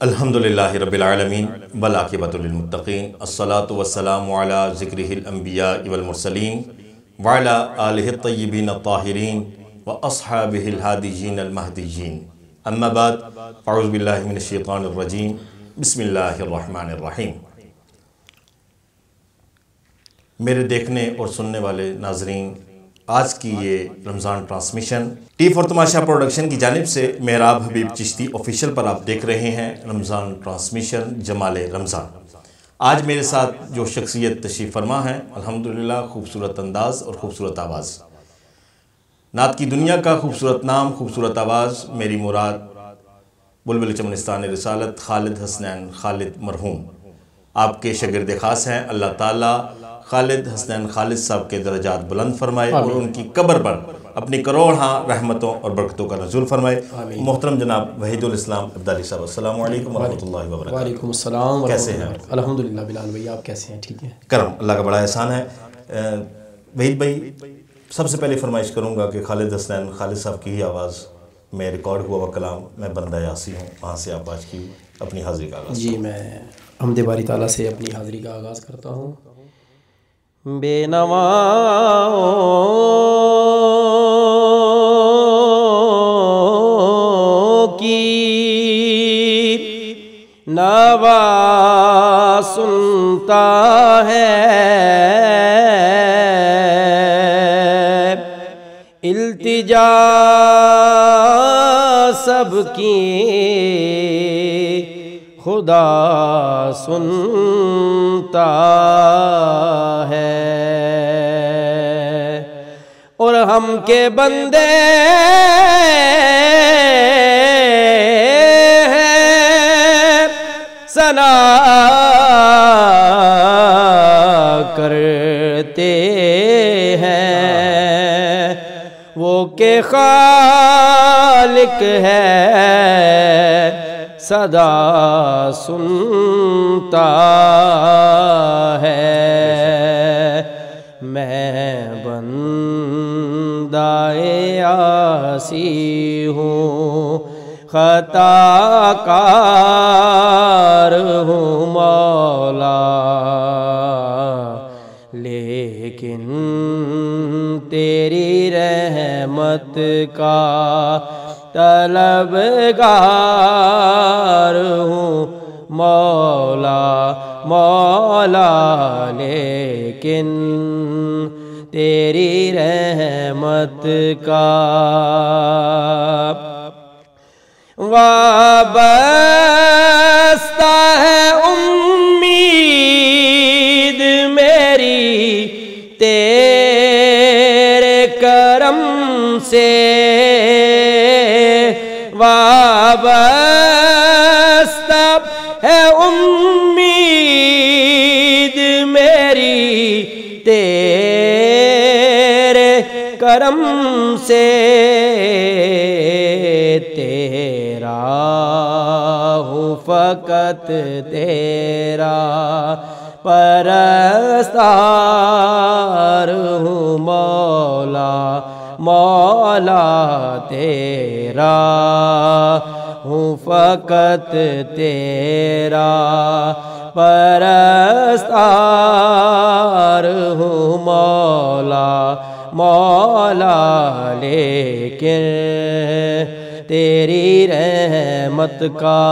الحمدللہ رب العالمین والعاقبۃ للمتقین الصلاۃ والسلام علی ذکرہ الانبیاء والمرسلین وعلی آلہ الطیبین الطاہرین واصحابہ الہادیین المہدیین اما بعد اعوذ باللہ من الشیطان الرجیم بسم اللہ الرحمن الرحیم۔ میرے دیکھنے اور سننے والے ناظرین، آج کی یہ رمضان ٹرانسمیشن ٹی فور تماشا پروڈکشن کی جانب سے محراب حبیب چشتی آفیشیل پر آپ دیکھ رہے ہیں رمضان ٹرانسمیشن جمال رمضان۔ آج میرے ساتھ جو شخصیت تشریف فرما ہے، الحمدللہ خوبصورت انداز اور خوبصورت آواز، نعت کی دنیا کا خوبصورت نام، خوبصورت آواز، میری مراد بلبل چمنستان رسالت خالد حسنین خالد مرحوم آپ کے شاگرد خاص ہیں۔ اللہ تعالیٰ خالد حسنین خالد صاحب کے درجات بلند فرمائے اور ان کی قبر پر اپنی کروڑ رحمتوں اور برکتوں کا نزول فرمائے۔ محترم جناب وحید الاسلام عبدالی صاحب، السلام علیکم ورحمۃ اللہ وبرکاتہ۔ وعلیکم السلام، کیسے ہیں؟ الحمدللہ بلال بھائی، آپ کیسے ہیں؟ ٹھیک ہیں، کرم، اللہ کا بڑا احسان ہے۔ وحید بھائی، سب سے پہلے فرمائش کروں گا کہ خالد حسنین خالد صاحب کی ہی آواز میں ریکارڈ ہوا ہوا کلام میں بندہ یاسی ہوں، وہاں سے آپ آج کی اپنی حاضری کا آغاز۔ جی، میں حمد باری تعالیٰ سے اپنی حاضری کا آغاز کرتا ہوں۔ بے نواؤں کی نوا سنتا ہے، التجا سب کی خدا سنتا ہے، اور ہم کے بندے ہیں ثنا کرتے ہیں، وہ کہ خالق ہے صدا سنتا ہے۔ میں بندہ عاصی ہوں، خطا کار ہوں مولا، لیکن تیری رحمت کا طلبگار ہوں مولا، مولا، لیکن تیری رحمت کا وابستہ ہے امید میری تیرے کرم سے، وابستہ ہے امید میری تیرے کرم سے، تیرا ہوں فقط تیرا پرستار ہوں مولا، مولا، تیرا ہوں فقط تیرا پرستار ہوں مولا، مولا، لیکن تیری رحمت کا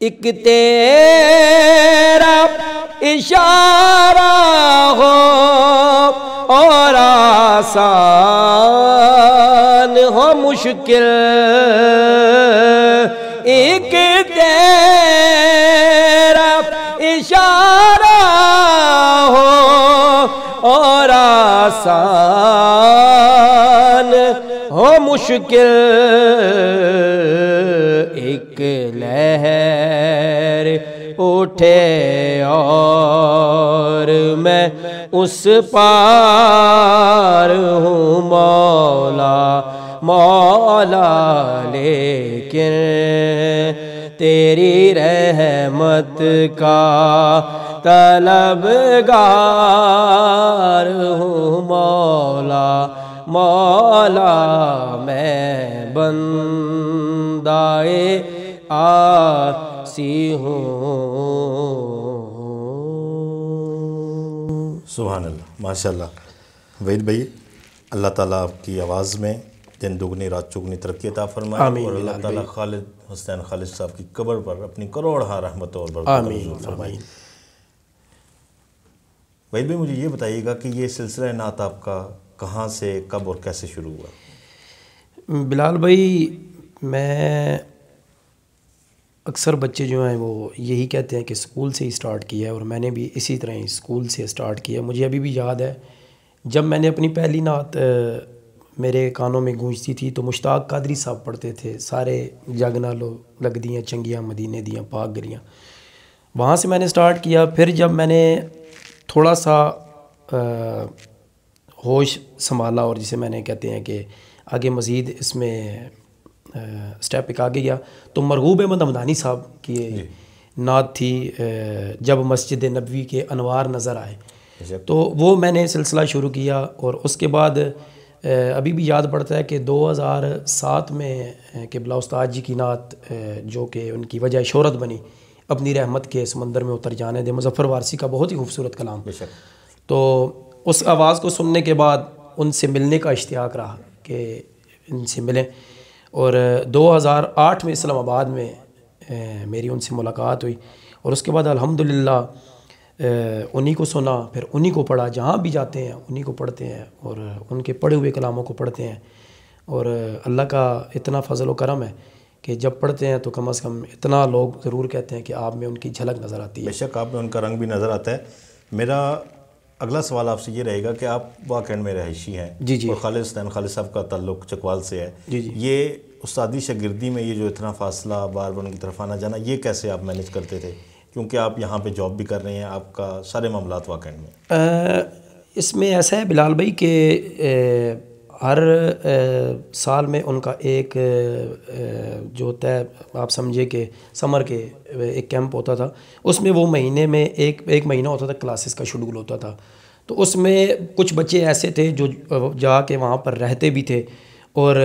ایک تیرا اشارہ ہو اور آسان ہو مشکل، ایک تیرا اشارہ ہو اور آسان ہو مشکل، ایک لہر اٹھے اور میں اس پار ہوں مولا، مولا، لیکن تیری رحمت کا طلبگار ہوں مولا، مولا، میں بندائے آسی ہوں. سبحان اللہ، ماشاء اللہ. وحید بھائی، اللہ تعالیٰ آپ کی آواز میں دن دگنی رات چگنی ترقی عطا فرمائے، اور اللہ تعالیٰ خالد حسین خالد صاحب کی قبر پر اپنی کروڑہا رحمت اور برکات نازل فرمائے. وحید بھائی، مجھے یہ بتائیے گا کہ یہ سلسلہ نعت آپ کا کہاں سے، کب اور کیسے شروع ہوا؟ بلال بھائی، میں اکثر بچے جو ہیں وہ یہی کہتے ہیں کہ اسکول سے ہی سٹارٹ کیا ہے، اور میں نے بھی اسی طرح ہی اسکول سے سٹارٹ کیا. مجھے ابھی بھی یاد ہے جب میں نے اپنی پہلی نعت میرے کانوں میں گونجتی تھی تو مشتاق قادری صاحب پڑھتے تھے، سارے جگ نالو لگ دیاں چنگیاں مدینے دیاں پاک گلیاں. وہاں سے میں نے سٹارٹ کیا. پھر جب میں نے تھوڑا سا ہوش سنبھالا، اور جسے میں نے کہتے ہیں کہ آگے مزید اس میں سٹیپ ایک آگے گیا، تو مرغوب احمد حمدانی صاحب کی نعت تھی جب مسجد نبوی کے انوار نظر آئے. تو وہ میں نے سلسلہ شروع کیا، اور اس کے بعد ابھی بھی یاد پڑتا ہے کہ 2007 میں قبلہ استاد جی کی نعت جو کہ ان کی وجہ شہرت بنی، اپنی رحمت کے سمندر میں اتر جانے دے، مظفر وارثی کا بہت ہی خوبصورت کلام. تو اس آواز کو سننے کے بعد ان سے ملنے کا اشتیاق رہا کہ ان سے ملیں. اور 2008 میں اسلام آباد میں میری ان سے ملاقات ہوئی، اور اس کے بعد الحمدللہ انہی کو سنا، پھر انہی کو پڑھا. جہاں بھی جاتے ہیں انہی کو پڑھتے ہیں، اور ان کے پڑھے ہوئے کلاموں کو پڑھتے ہیں. اور اللہ کا اتنا فضل و کرم ہے کہ جب پڑھتے ہیں تو کم از کم اتنا لوگ ضرور کہتے ہیں کہ آپ میں ان کی جھلک نظر آتی ہے. بے شک آپ میں ان کا رنگ بھی نظر آتا ہے. میرا اگلا سوال آپ سے یہ رہے گا کہ آپ واقعین میں رہائشی ہیں، اور خالد حسین خالد صاحب کا تعلق چکوال سے ہے. یہ استادی شاگردی میں یہ جو اتنا فاصلہ بار بار ان کی طرف آنا جانا، یہ کیسے آپ مینیج کرتے تھے؟ کیونکہ آپ یہاں پہ جاب بھی کر رہے ہیں، آپ کا سارے معاملات واقعین میں. اس میں ایسا ہے بلال بھائی کہ ہر سال میں ان کا ایک جو ہوتا ہے، آپ سمجھے کہ سمر کے ایک کیمپ ہوتا تھا. اس میں وہ مہینے میں ایک مہینہ ہوتا تھا، کلاسز کا شیڈول ہوتا تھا. تو اس میں کچھ بچے ایسے تھے جو جا کے وہاں پر رہتے بھی تھے، اور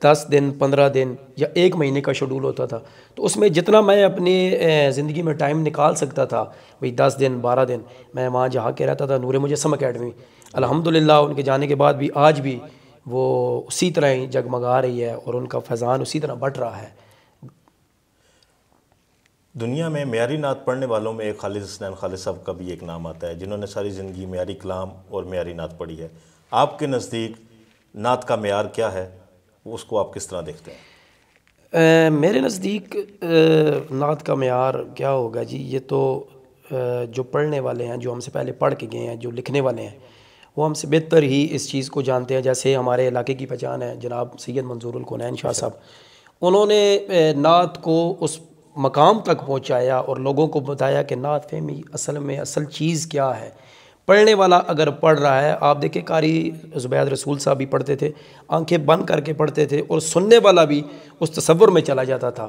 10 دن 15 دن یا ایک مہینے کا شیڈول ہوتا تھا. تو اس میں جتنا میں اپنی زندگی میں ٹائم نکال سکتا تھا، بھئی 10 دن 12 دن میں وہاں جا کے رہتا تھا. نور مجسم اکیڈمی الحمدللہ ان کے جانے کے بعد بھی آج بھی وہ اسی طرح ہی جگمگا رہی ہے، اور ان کا فیضان اسی طرح بڑھ رہا ہے. دنیا میں معیاری نعت پڑھنے والوں میں ایک خالد حسین خالد صاحب کا بھی ایک نام آتا ہے، جنہوں نے ساری زندگی معیاری کلام اور معیاری نعت پڑھی ہے. آپ کے نزدیک نعت کا معیار کیا ہے؟ اس کو آپ کس طرح دیکھتے ہیں؟ میرے نزدیک نعت کا معیار کیا ہوگا جی، یہ تو جو پڑھنے والے ہیں، جو ہم سے پہلے پڑھ کے گئے ہیں، جو لکھنے والے ہیں، وہ ہم سے بہتر ہی اس چیز کو جانتے ہیں. جیسے ہمارے علاقے کی پہچان ہے جناب سید منظور الکونین شاہ صاحب، انہوں نے نعت کو اس مقام تک پہنچایا اور لوگوں کو بتایا کہ نعت فہمی اصل چیز کیا ہے. پڑھنے والا اگر پڑھ رہا ہے، آپ دیکھیں قاری زبید رسول صاحب بھی پڑھتے تھے، آنکھیں بند کر کے پڑھتے تھے، اور سننے والا بھی اس تصور میں چلا جاتا تھا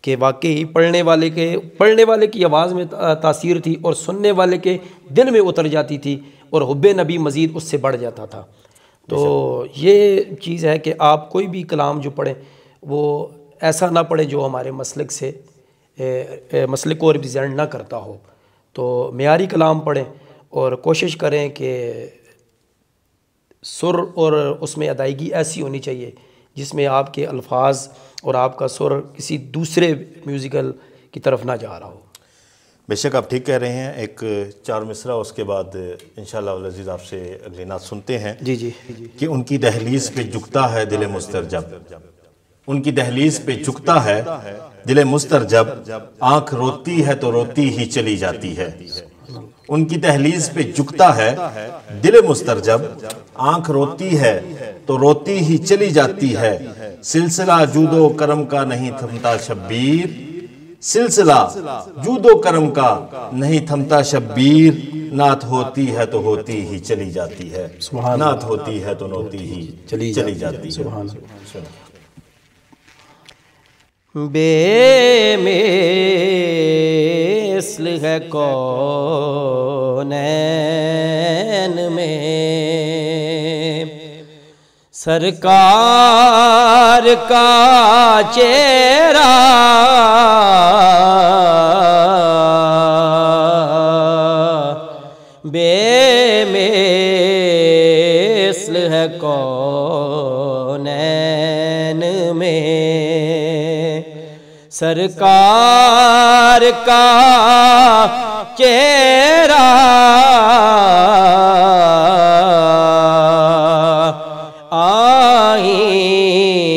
کہ واقعی پڑھنے والے کی آواز میں تاثیر تھی، اور سننے والے کے دل میں اتر جاتی تھی، اور حب نبی مزید اس سے بڑھ جاتا تھا. تو یہ چیز ہے کہ آپ کوئی بھی کلام جو پڑھیں وہ ایسا نہ پڑھیں جو ہمارے مسلک کو ریپرزینٹ نہ کرتا ہو. تو معیاری کلام پڑھیں، اور کوشش کریں کہ سر اور اس میں ادائیگی ایسی ہونی چاہیے جس میں آپ کے الفاظ اور آپ کا سر کسی دوسرے میوزیکل کی طرف نہ جا رہا ہو. بے شک آپ ٹھیک کہہ رہے ہیں. ایک 4 مصرع اس کے بعد انشاءاللہ العزیز آپ سے اگلی نعت سنتے ہیں. جی کہ ان کی دہلیز پہ جھکتا ہے دل مسترجب، ان کی دہلیز پہ جھکتا ہے دل مسترجب، آنکھ روتی ہے تو روتی ہی چلی جاتی ہے. ان کی دہلیز پہ جھکتا ہے دل مسترجب، آنکھ روتی ہے تو روتی ہی چلی جاتی ہے. سلسلہ جود و کرم کا نہیں تھمتا شبیر، سلسلہ جود و کرم کا نہیں تھمتا شبیر. نعت ہوتی ہے تو ہوتی ہی چلی جاتی ہے، نعت ہوتی ہے تو ہوتی ہی چلی جاتی ہے. بے مثل ہے کونین میں سرکار کا چہرہ بے مثل ہے کونین میں، سرکار کا چہرہ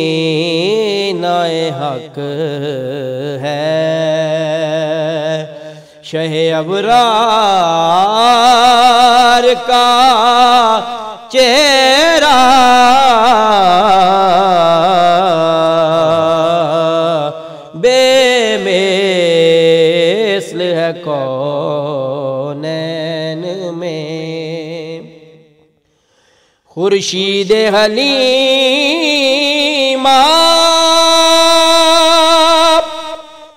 آئینہ حق ہے، شہ ابرار کا چہرہ بے مثل ہے کونین میں، خورشید حلیمہ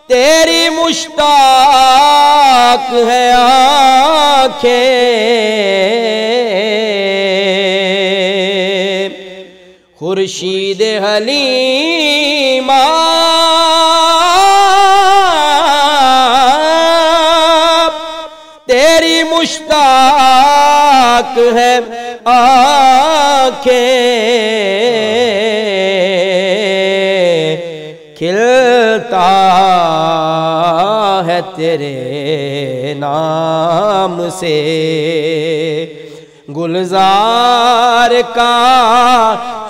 تیری مشتاق ہے آنکھیں، خورشید حلیمہ تیری مشتاق ہے آنکھیں، کھلتا ہے تیرے نام سے گلزار کا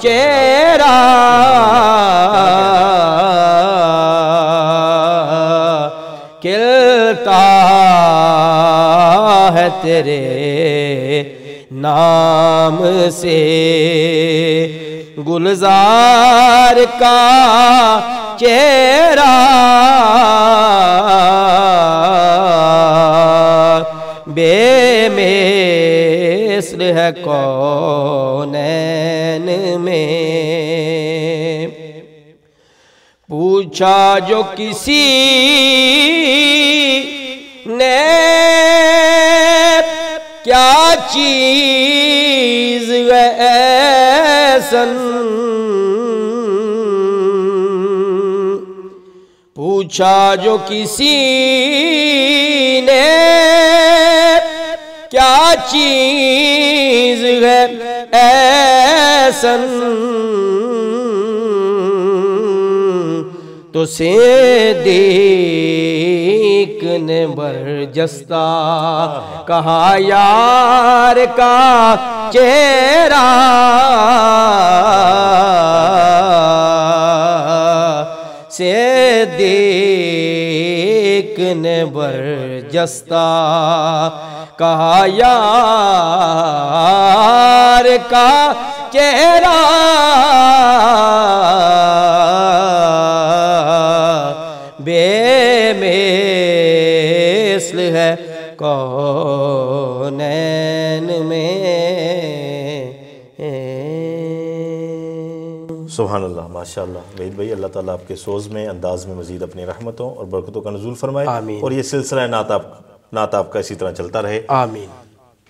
چہرہ، کھلتا ہے تیرے نام سے گلزار کا چہرہ بے مثل ہے کونین میں، پوچھا جو کسی نے کیا چیز ہے ایسن، پوچھا جو کسی نے کیا چیز ہے ایسن، تو صدیق نے برجستہ کہا یار کا چہرہ صدیق نے برجستہ کہا یار کا چہرہ بے مثل ہے کونین میں۔ سبحان اللہ، ماشاءاللہ وحید بھائی، اللہ تعالیٰ آپ کے سوز میں انداز میں مزید اپنی رحمتوں اور برکتوں کا نزول فرمائے، آمین، اور یہ سلسلہ نعت آپ کا اسی طرح چلتا رہے، آمین۔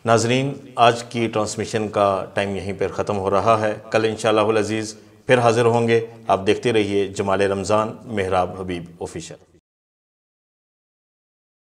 ناظرین، آج کی ٹرانسمیشن کا ٹائم یہیں پر ختم ہو رہا ہے، کل انشاءاللہ العزیز پھر حاضر ہوں گے۔ آپ دیکھتے رہیے جمال رمضان محراب حبیب آفیشل۔